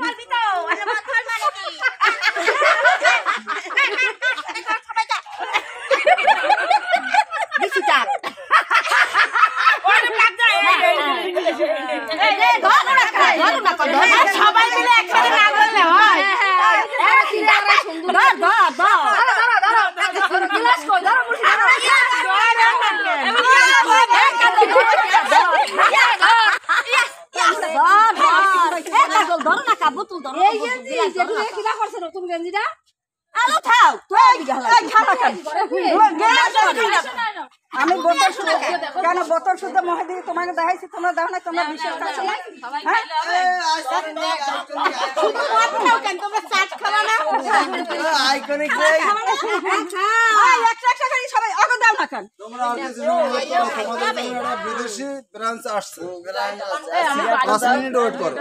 পারবি তো আরে মাথার মানে কি দিছি চাপ ওরে কাজা এই ধরো না সবাই মিলে একসাথে না করলে হয় আরে কি রে সুন্দর ধর গ্লাস কই ধরো মুশি ধরো না কাবু তুই ধরো এই যে কি না করছ তুমি গেঞ্জিটা আলো থাও তুই খানা খান আমি বোতল শুদ্ধ কেন বোতল শুদ্ধ মহাদি তোমাকে দেখাইছি তোমরা দাও না তোমরা বিশ্বাস করছো না সবাই খাইলে শুধু মত নাও কেন তোমরা চাট খাওয়া না আইকনিক রে আই একটা করে সবাই আগে দাও না কেন তোমরা আগে তোমাদের জন্য একটা বিদেশি ব্রাঞ্চ আসছে 5 মিনিট ওয়েট করো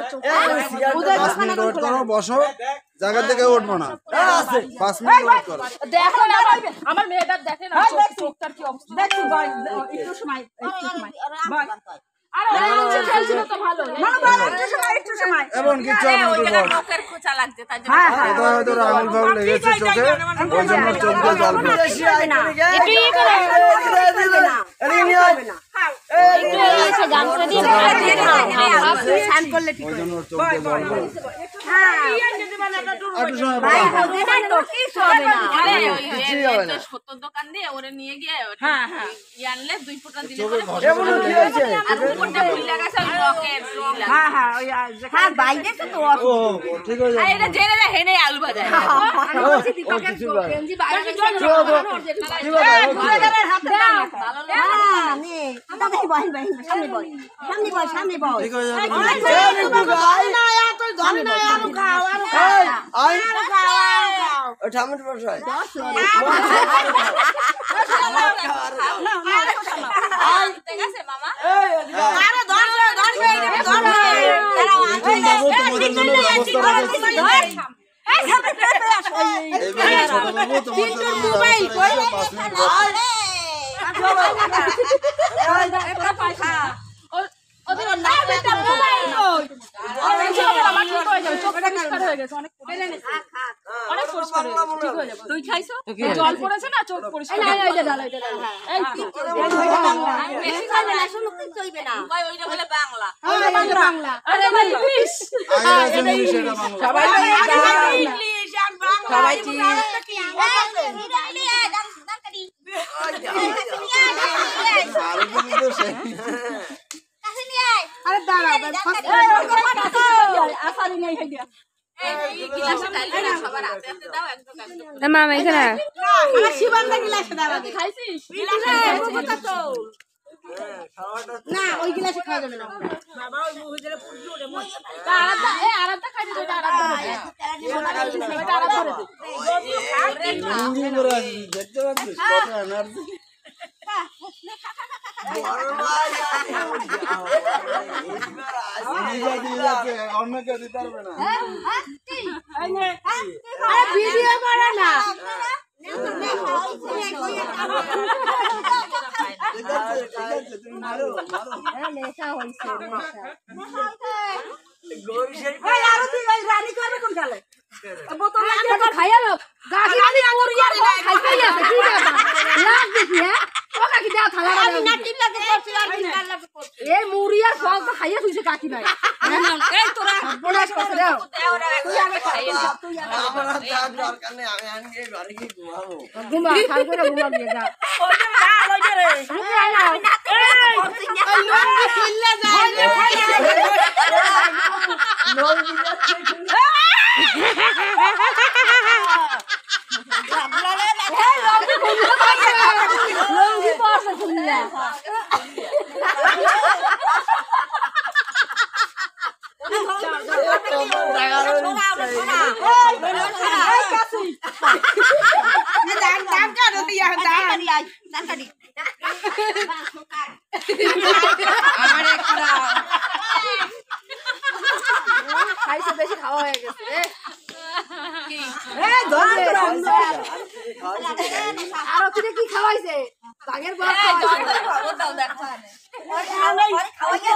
5 মিনিট ওয়েট করো বসো জায়গা থেকে উঠবো না 5 মিনিট ওয়েট করো দেখো না আমার মেয়েটার দেখেন না চোখটার কি অবস্থা দেখি ভাই একটু সময় ভাই আরে ওই খেলছিল তো ভালো একটু সময় এবং কিছু আমি বলবো নখের খোঁচা লাগছে তাই জন্য এটা হয়তো আঙুল ফাউল লেগেছে চোখে ওই জন্য চোখ দিয়ে জল পড়ছে একটু ই করে না আরে নিয়ে আসবে না একটু এসে গামছা দিয়ে স্নান করলে ঠিক ওই জন্য চোখ দিয়ে জল পড়ছে হ্যাঁ একটু সময় ভাই পড়ো হবে না তো কিছু হবে না আরে ওই তো সত্তর দোকান দিয়ে ওরে নিয়ে গিয়ে হ্যাঁ ই আনলে 2 ফোঁটা দিলে এমন কি হয়েছে আর উপরটা ফুল লাগাছে লকের হ্যাঁ হ্যাঁ ওই হ্যাঁ বাইরে তো ও ঠিক হয়ে যাবে এটা জেনে না হেনে আলু ভাজা দীপকের গেঞ্জি বাইরে কি বলে হাতে দাও ভালো না নে আমরা দেখি বহিন সামনে বল ঠিক হয়ে যাবে না তো ধরে না আলু খাও আই খাও ঠামট বসাই ঠিক আছে মামা আরে ধরবে তোমাদের জন্য ব্যবস্থা রেখেছি এই সামনে ফেলে আসো এইবারে ছোট বাবু তোমাদের জন্য ব্যবস্থা রেখেছি 5 মিনিট একটা পয়সা ওদের না বেটা মোবাইল ওই আমার ঠিক হয়ে যাবে চোখটা পরিষ্কার হয়ে গেছে অনেক অনেক পরিষ্কার ঠিক হয়ে যাবে তুই খাইছো জল পড়েছে না চোখ পরিষ্কার না ওইটা ডাল এই বেশি খাবে না শুনো কি চইবে না ভাই ওইটা বলে বাংলা বাংলা আরে ভাই ইংলিশ সবাই ইংলিশ আর বাংলা সবাই ঠিক আরে দাঁড়াও আসারি নেই হই দিয়া এই গ্লাসে ঢাললে না সবার হাতে হাতে দাও একদম মামা এখানে আমার শিবানদা গ্লাসে দাও খাইছিস কথা তো না ওই গ্লাসে খাওয়া যাবে না বাবা ওই মুহুজের পুরো ওরে মত আরাধা আরাধা খাইতে দে আরাধা এটা আরাধা রে যদিও খাই হিন্দি করে আসি দেখতে পাচ্ছিস কত এনার্জি অন্য কেউ দিতে পারবে না আরে ভিডিও করে না ঠিক আছে তুমি মারো নেশা হইছে নেশা আরো তুই রানী করবে কোন কালে বোতল আনতে খাইয়া লোক গাছি রানী পুরিয়া খাইতে আছে কি ব্যাপার লাগ দিছি হ্যাঁ ও কাকি দাও থালা আমি না কি লাগে করছি আর বিকাল লাগে করছি এই মুরিয়ার ফল তো খাইয়া তুইছে কাকি নাই এই তোরা বড়াস করতে দাও তুই আগে খাইয়া তুই আগে আমার দাঁত দরকার নেই আমি আনকে ঘরে কি ঘুমাবো ঘুমা খাল করে ঘুমা দিয়ে যা ওই যে না ওই যে রে আমি না করছি না ওই খুললে যায় বেশি খাওয়া হয়ে গেছে আরো তুই কি খাওয়াইছে বাঘের বড় খাওয়াইছে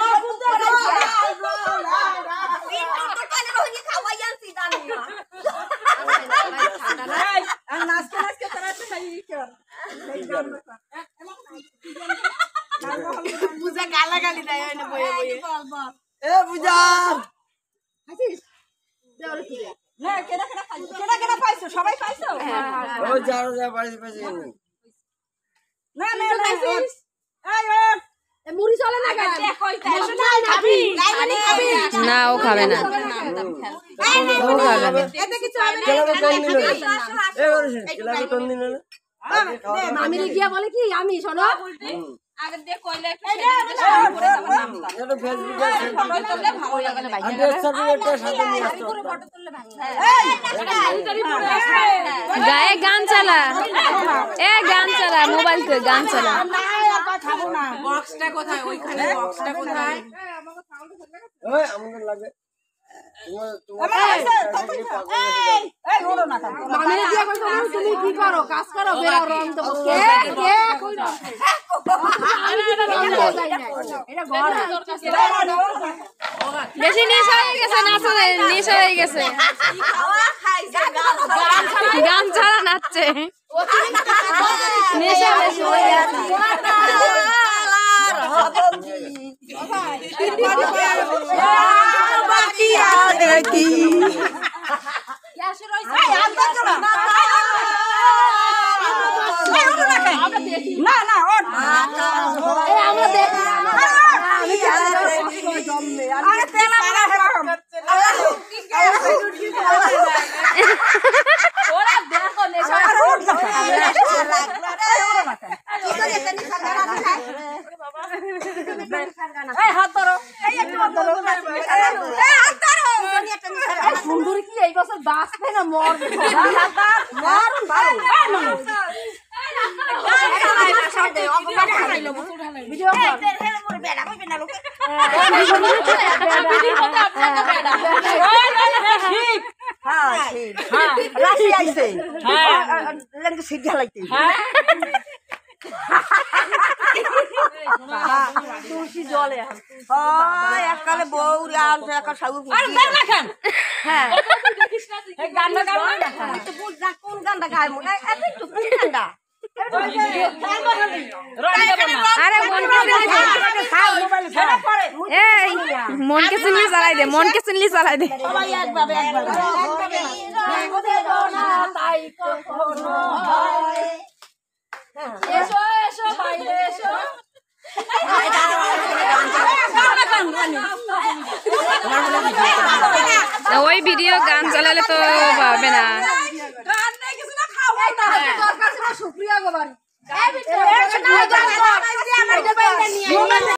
না কেডা কেডা পাইছো সবাই পাইছো ওই যারা যা বাড়ি পাইছে না না পাইছিস এই ওঠ এ মুড়ি চলে না কেন খাবি না ও খাবে না ও খাবে না এতে কিছু হবে না মামিরে গিয়া বলে কি আমি শোনো আগে দে কইলে একটু করে দাও নাম এটা ফেসবুকে ফটো তুললে ভালো লাগে ভাই ফটো তুললে ভাঙে গায়ে গান চালা এ গান চালা মোবাইল তে গান চালা না আর খাবো না বক্সটা কোথায় ওইখানে বক্সটা কোথায় ওই আমাদের লাগে এই ওড়ো না মামিরে গিয়া কইছো তুমি কি করো কাজ করো বেরাও রং তো কে কইরা এটা ঘর বেশি নেশা হয়ে গেছে নাচে নেশা হয়ে গেছে গান ছাড়া নাচছে নেশা বেশি হয়ে গেছে না না ওঠ আমরা দেখি আরে তেলা বড় হেরকম ওরা দেখো নেশা ওঠ না এই হাত ধরো এই একটু হাত ধরো এই হাত ধরো এই সুন্দরী কি এই বছর বাঁচবে না মরবে মরুন ভাই ভিডিও রাশি আইছে লেনকে সিট ঢালাইতে তুলসী জলে এককালে বউ আনছে একা সাগু হ্যাঁ গানটা কোন গানটা গায় মনে একটু কোন গানটা আরে মনকে চিনলি চালাই দে মনকে চিনলি চালাই দে এসো এসো বাইরে এসো ওই ভিডিও গান চালালে তো পাবে না গান নাই কিছু না খাও না দরকার ছিল শুকরিয়া গো বাড়ি